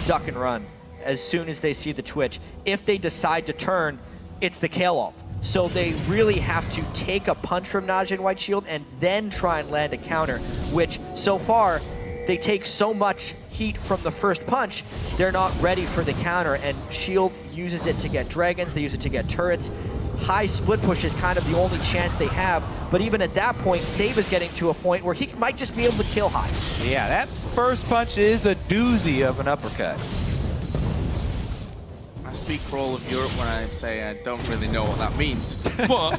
B: duck and run as soon as they see the Twitch. If they decide to turn, it's the Kale ult. So they really have to take a punch from Najin White Shield and then try and land a counter, which so far, they take so much heat from the first punch, they're not ready for the counter, and Shield uses it to get dragons, they use it to get turrets. High split push is kind of the only chance they have, but even at that point, Save is getting to a point where he might just be able to kill High.
C: Yeah, that first punch is a doozy of an uppercut.
A: I speak for all of Europe when I say I don't really know what that means, but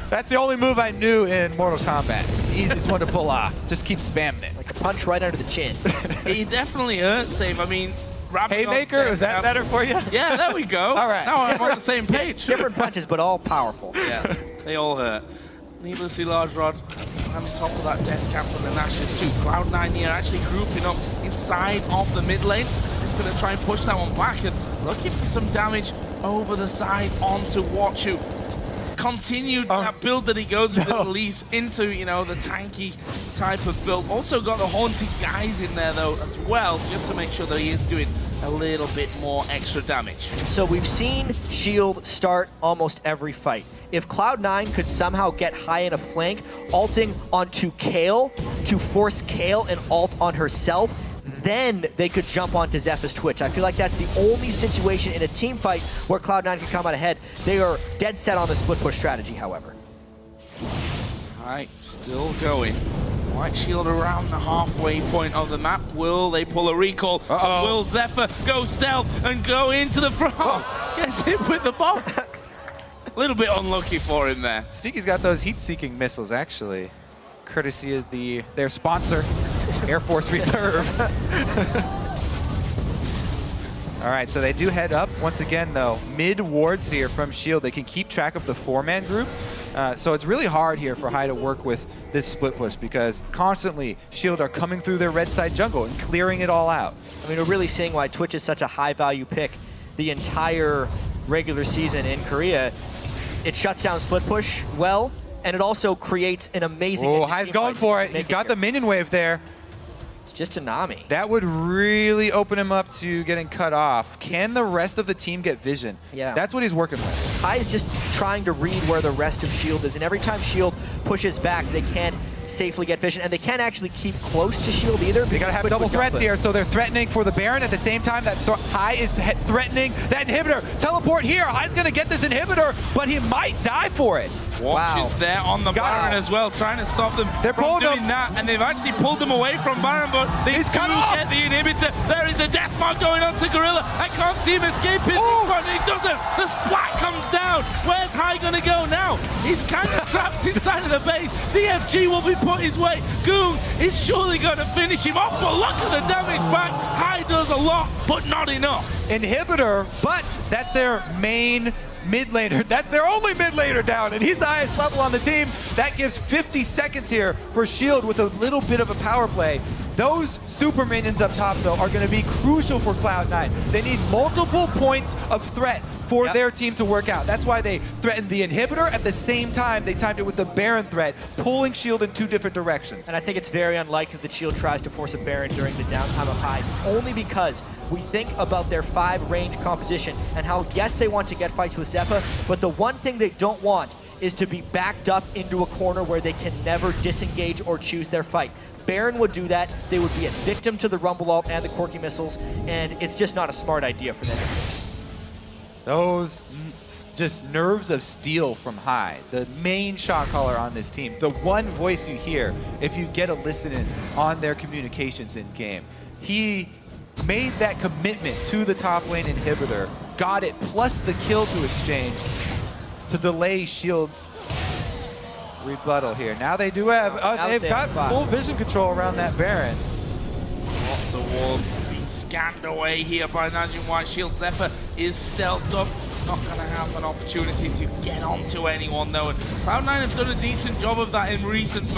C: that's the only move I knew in Mortal Kombat. It's the easiest one to pull off. Just keep spamming it.
B: Like a punch right under the chin.
A: It definitely hurts, Save. I mean,
C: Haymaker, is that better for you?
A: Yeah, there we go.
C: All right.
A: Now I'm on the same page.
B: Different punches, but all powerful.
A: Yeah, they all hurt. Needlessly large rod on top of that death cap from the Nashes too. Cloud9 here actually grouping up inside of the mid lane. Just going to try and push that one back and looking for some damage over the side onto Watchu. Continued that build that he goes with the release into, you know, the tanky type of build. Also got the haunted guys in there though as well, just to make sure that he is doing a little bit more extra damage.
B: So we've seen Shield start almost every fight. If Cloud9 could somehow get High in a flank, ulting onto Kale to force Kale and ult on herself, then they could jump onto Zepha's Twitch. I feel like that's the only situation in a team fight where Cloud9 can come out ahead. They are dead set on the split push strategy, however.
A: All right, still going. White Shield around the halfway point of the map. Will they pull a recall? Will Zephyr go stealth and go into the front? Gets hit with the bomb. A little bit unlucky for him there.
C: Sneaky's got those heat-seeking missiles, actually, courtesy of their sponsor, Air Force Reserve. All right, so they do head up. Once again, though, mid wards here from Shield. They can keep track of the four-man group. So it's really hard here for High to work with this split push because constantly Shield are coming through their red side jungle and clearing it all out.
B: I mean, we're really seeing why Twitch is such a high-value pick the entire regular season in Korea. It shuts down split push well, and it also creates an amazing...
C: Oh, High's going for it. He's got the minion wave there.
B: It's just a Nami.
C: That would really open him up to getting cut off. Can the rest of the team get vision?
B: Yeah.
C: That's what he's working with.
B: High is just trying to read where the rest of Shield is, and every time Shield pushes back, they can't safely get vision, and they can't actually keep close to Shield either.
C: They gotta have double threats here, so they're threatening for the Baron at the same time that High is threatening that inhibitor. Teleport here, High's gonna get this inhibitor, but he might die for it.
A: Watch is there on the Baron as well, trying to stop them from doing that, and they've actually pulled them away from Baron, but they do get the inhibitor. There is a death mark going on to Gorilla. I can't see him escaping, but he doesn't. The splat comes down. down. Where's High gonna go now? He's kind of trapped inside of the base. DFG will be put his way. Ggoong is surely going to finish him off, but look at the damage back. High does a lot, but not enough.
C: Inhibitor, but that's their main mid laner. That's their only mid laner down, and he's the highest level on the team. That gives 50 seconds here for Shield with a little bit of a power play. Those super minions up top, though, are going to be crucial for Cloud9. They need multiple points of threat for their team to work out. That's why they threatened the inhibitor. At the same time, they timed it with the Baron threat, pulling Shield in 2 different directions.
B: And I think it's very unlikely that Shield tries to force a Baron during the downtime of High, only because we think about their 5 range composition and how, yes, they want to get fights with Zephyr, but the one thing they don't want is to be backed up into a corner where they can never disengage or choose their fight. Baron would do that. They would be a victim to the Rumble Ult and the Corki missiles, and it's just not a smart idea for them to face.
C: Those just nerves of steel from High, the main shot caller on this team, the one voice you hear if you get a listen in on their communications in game. He made that commitment to the top lane inhibitor, got it plus the kill to exchange to delay Shield's rebuttal here. Now they do have, they've got full vision control around that Baron.
A: Lots of wards being scanned away here by Najin White Shield. Zephyr is stealthed up. Not going to have an opportunity to get onto anyone though. And Cloud9 have done a decent job of that in recent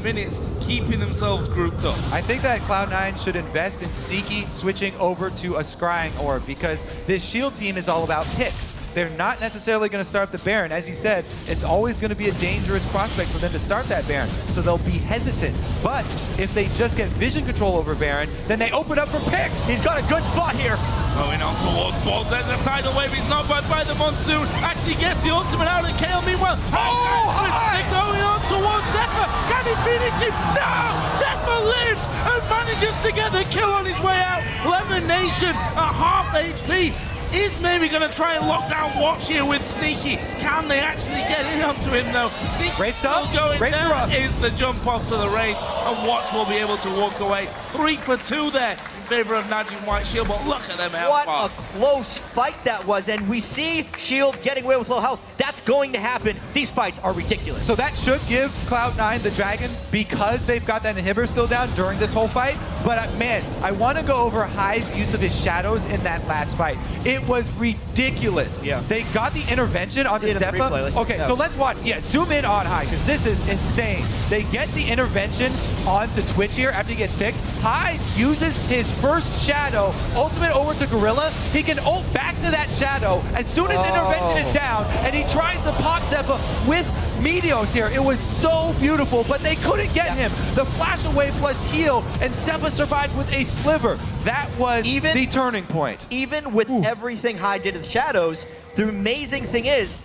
A: minutes, keeping themselves grouped up.
C: I think that Cloud9 should invest in sneaky switching over to a scrying orb, because this Shield team is all about picks. They're not necessarily going to start the Baron. As you said, it's always going to be a dangerous prospect for them to start that Baron, so they'll be hesitant. But if they just get vision control over Baron, then they open up for picks.
B: He's got a good spot here.
A: Going on towards balls, there's a tidal wave, he's not by the Monsoon. Actually gets the ultimate out of Kale, meanwhile. They're going on towards Zephyr. Can he finish him? No! Zephyr lives and manages to get the kill on his way out. Lemonation at half HP. Is maybe going to try and lock down Watch here with Sneaky. Can they actually get in onto him though? Sneaky still going down. Is the jump off to the race, and Watch will be able to walk away. 3 for 2 there in favor of Najin White Shield, but look at them out.
B: What a close fight that was, and we see Shield getting away with low health. That's going to happen. These fights are ridiculous.
C: So that should give Cloud9 the Dragon, because they've got that inhibitor still down during this whole fight. But man, I want to go over High's use of his shadows in that last fight. It was ridiculous.
B: Yeah.
C: They got the intervention on the Zephyr. Okay, so let's watch. Yeah, zoom in on High, because this is insane. They get the intervention onto Twitch here after he gets picked. High uses his first shadow, ultimate over to Gorilla. He can ult back to that shadow as soon as intervention is down, and he tries to pop Zephyr with Meteos here. It was so beautiful, but they couldn't get him. The flash away plus heal, and Zephyr survived with a sliver. That was the turning point.
B: Even with everything High did to the shadows, the amazing thing is,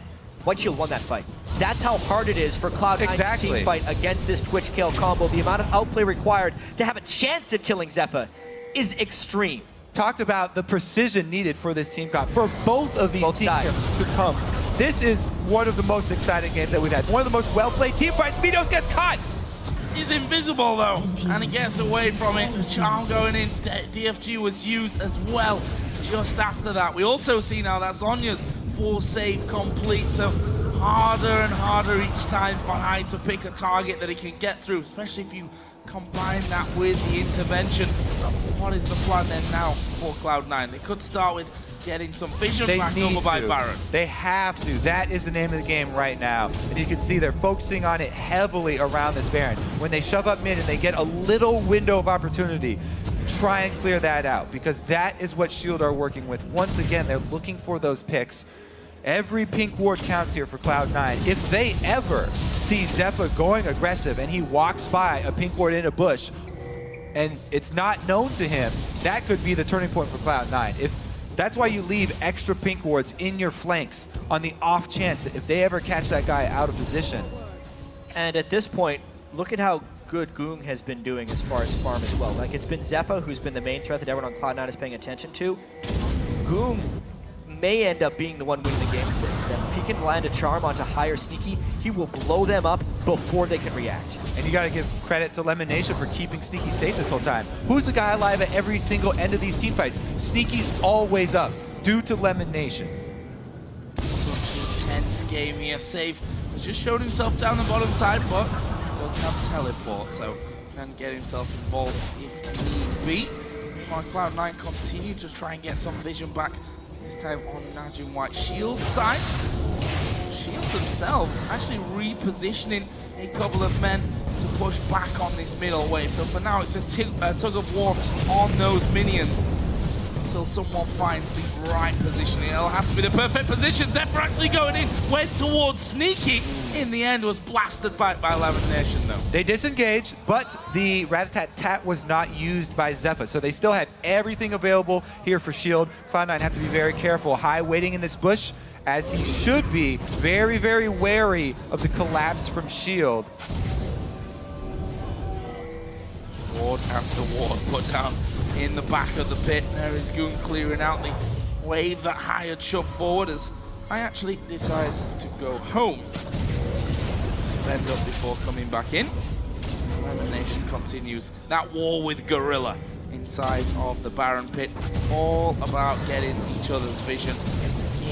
B: White Shield won that fight. That's how hard it is for Cloud9 to team fight against this Twitch kill combo. The amount of outplay required to have a chance at killing Zephyr is extreme.
C: Talked about the precision needed for this team comp, for both of these teams to come. This is one of the most exciting games that we've had. One of the most well-played team fights. Meteos gets caught.
A: He's invisible though, and he gets away from it. Charm going in. DFG was used as well just after that. We also see now that Sonya's 4 save complete, so harder and harder each time for High to pick a target that he can get through, especially if you combine that with the intervention. What is the plan then now for Cloud9? They could start with getting some vision back over by Baron.
C: They have to. That is the name of the game right now. And you can see they're focusing on it heavily around this Baron. When they shove up mid and they get a little window of opportunity, try and clear that out, because that is what Shield are working with. Once again, they're looking for those picks. Every pink ward counts here for Cloud9. If they ever see Zephyr going aggressive and he walks by a pink ward in a bush and it's not known to him, that could be the turning point for Cloud9. That's why you leave extra pink wards in your flanks on the off chance if they ever catch that guy out of position.
B: And at this point, look at how good Ggoong has been doing as far as farm as well. Like, it's been Zephyr who's been the main threat that everyone on Cloud9 is paying attention to. Ggoong may end up being the one winning the game for them. If he can land a charm onto High or Sneaky, he will blow them up before they can react.
C: And you gotta give credit to Lemonation for keeping Sneaky safe this whole time. Who's the guy alive at every single end of these team fights? Sneaky's always up, due to Lemonation.
A: 10 game here. Save has just showed himself down the bottom side, but does have teleport, so can get himself involved if need be. While Cloud9 continue to try and get some vision back, this time on Najin White Shield side. Shield themselves actually repositioning a couple of men to push back on this middle wave. So for now, it's a tug of war on those minions until someone finds the right positioning. It'll have to be the perfect position. Zephyr actually going in, went towards Sneaky. In the end, was blasted back by Lamination, though.
C: They disengaged, but the rat-a-tat-tat was not used by Zephyr, so they still had everything available here for Shield. Cloud9 have to be very careful. High waiting in this bush, as he should be. Very, very wary of the collapse from Shield.
A: Ward after ward put down in the back of the pit. There is Ggoong clearing out the wave that High had shoved forward as I actually decides to go home. Spend up before coming back in. Elimination continues. That war with Gorilla inside of the Baron pit. All about getting each other's vision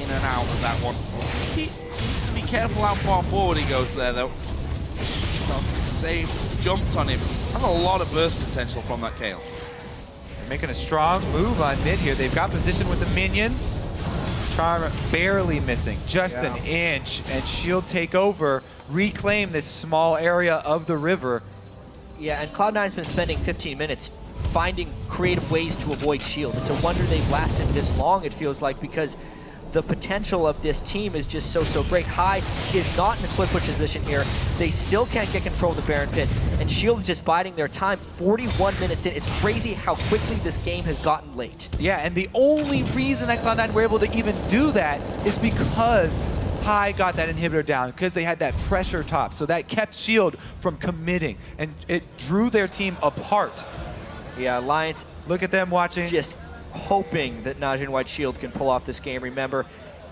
A: in and out of that one. He needs to be careful how far forward he goes there, though. Save jumps on him. Has a lot of burst potential from that Kayle.
C: They're making a strong move on mid here. They've got position with the minions. Charm barely missing, just an inch, and Shield take over, reclaim this small area of the river.
B: Yeah, and Cloud9's been spending 15 minutes finding creative ways to avoid Shield. It's a wonder they've lasted this long, it feels like, because the potential of this team is just so great. High is not in a split push position here. They still can't get control of the Baron pit, and Shield is just biding their time. 41 minutes in. It's crazy how quickly this game has gotten late.
C: Yeah, and the only reason that Cloud9 were able to even do that is because High got that inhibitor down, because they had that pressure top, so that kept Shield from committing, and it drew their team apart.
B: Yeah, Alliance,
C: look at them watching.
B: Just hoping that Najin White Shield can pull off this game. Remember,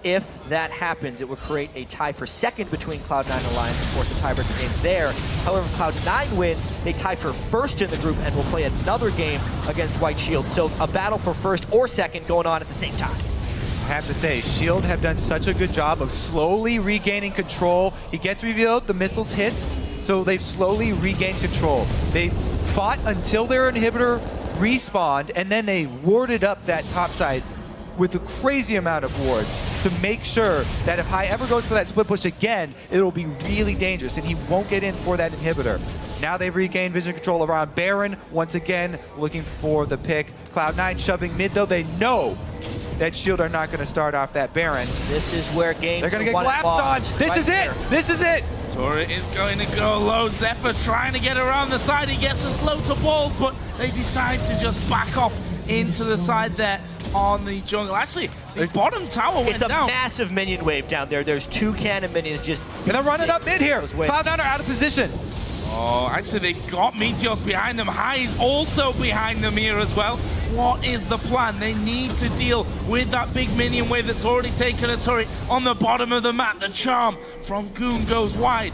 B: if that happens, it will create a tie for second between Cloud9 and Alliance and force a tiebreaker game there. However, if Cloud9 wins, they tie for first in the group and will play another game against White Shield. So a battle for first or second going on at the same time.
C: I have to say, Shield have done such a good job of slowly regaining control. He gets revealed, the missiles hit, so they've slowly regained control. They fought until their inhibitor respawned, and then they warded up that top side with a crazy amount of wards to make sure that if High ever goes for that split push again, it'll be really dangerous, and he won't get in for that inhibitor. Now they've regained vision control around Baron, once again looking for the pick. Cloud9 shoving mid, though they know that Shield are not going to start off that Baron.
B: This is where games
C: they're going to get clapped on. This is it. This is it.
A: Turret is going to go low. Zephyr trying to get around the side. He gets us low to balls, but they decide to just back off into the side there on the jungle. Actually, the bottom tower went down.
B: It's a massive minion wave down there. There's 2 cannon minions just...
C: And they're running up mid here. Cloud9 are out of position.
A: Oh, actually, they got Meteos behind them. High is also behind them here as well. What is the plan? They need to deal with that big minion wave that's already taken a turret on the bottom of the map. The charm from Ggoong goes wide,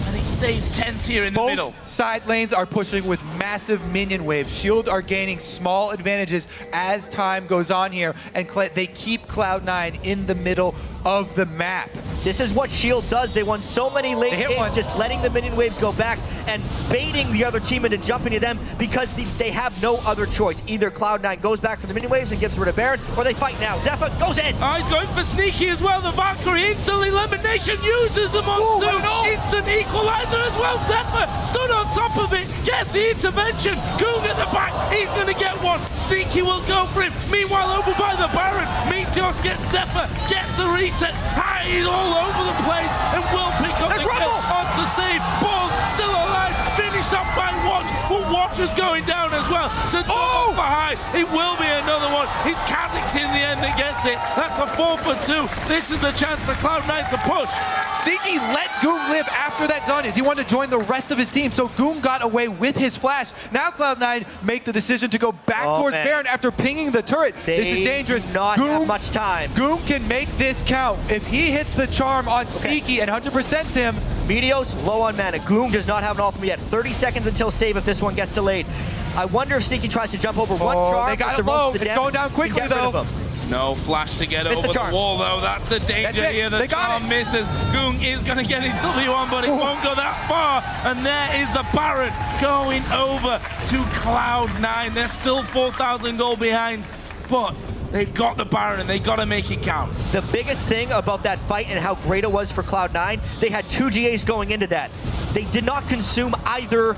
A: and it stays tense here in the middle.
C: Both side lanes are pushing with massive minion waves. Shield are gaining small advantages as time goes on here, and they keep Cloud9 in the middle of the map.
B: This is what Shield does. They won so many late games just letting the minion waves go back and baiting the other team into jumping to them because they have no other choice. Either Cloud9 goes back for the minion waves and gives rid of Baron, or they fight now. Zephyr goes in.
A: Oh, he's going for Sneaky as well. The Valkyrie instantly elimination uses the monsoon. Instant equalizer as well. Zephyr stood on top of it, gets the intervention. Ggoong at the back, he's going to get one. Sneaky will go for him. Meanwhile, over by the Baron, Meteos gets Zephyr, gets the reset. High is all over the place and will pick up the kill onto save. Ball still alive, finished up by Watch, but Watch is going down as well. So for High, it will be another one. It's Kha'Zix in the end that gets it. That's a 4 for 2. This is a chance for Cloud9 to push.
C: Sneaky let Ggoong live after that's done. He wanted to join the rest of his team, so Ggoong got away with his flash. Now Cloud9 make the decision to go back towards Baron after pinging the turret. This is dangerous.
B: Do not have much time.
C: Ggoong can make this count. If he hits the charm on Sneaky and 100%s him.
B: Meteos low on mana. Ggoong does not have an ultimate yet. 30 seconds until save if this one gets delayed. I wonder if Sneaky tries to jump over one charm.
C: They got it low. It's going down quickly though.
A: No flash to get
B: Missed
A: over
B: the
A: the
B: charm.
A: wall, though. That's the danger
C: That's it.
A: here. The
C: They got
A: charm
C: it.
A: misses. Ggoong is going to get his W1, but it won't go that far. And there is the Baron going over to Cloud9. They're still 4,000 gold behind, but they've got the Baron and they got to make it count.
B: The biggest thing about that fight and how great it was for Cloud9, they had 2 GAs going into that. They did not consume either